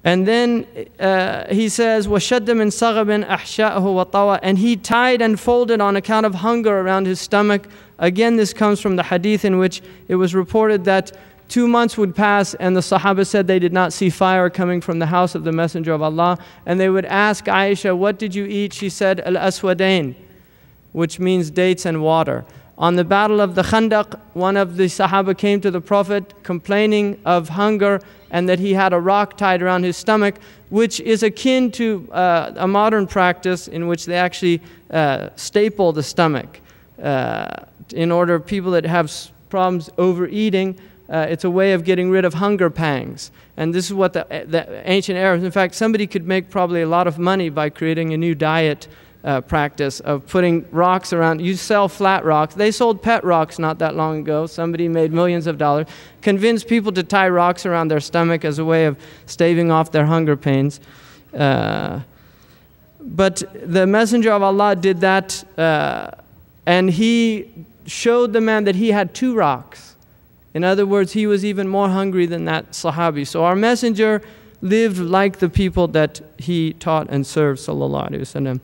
And then he says, وَشَدَّ مِنْ صَغَبٍ أَحْشَاءَهُ وَطَوَى, and he tied and folded on account of hunger around his stomach. Again, this comes from the hadith in which it was reported that 2 months would pass and the Sahaba said they did not see fire coming from the house of the Messenger of Allah. And they would ask Aisha, what did you eat? She said, al-aswadain, which means dates and water. On the battle of the Khandaq, one of the Sahaba came to the Prophet complaining of hunger and that he had a rock tied around his stomach, which is akin to a modern practice in which they actually staple the stomach. In order, people that have problems overeating, it's a way of getting rid of hunger pangs. And this is what the ancient Arabs, in fact, somebody could make probably a lot of money by creating a new diet practice of putting rocks around. You sell flat rocks. They sold pet rocks not that long ago. Somebody made millions of dollars. Convinced people to tie rocks around their stomach as a way of staving off their hunger pains. But the Messenger of Allah did that, and he showed the man that he had 2 rocks. In other words, he was even more hungry than that Sahabi. So our Messenger lived like the people that he taught and served, sallallahu alaihi wasallam.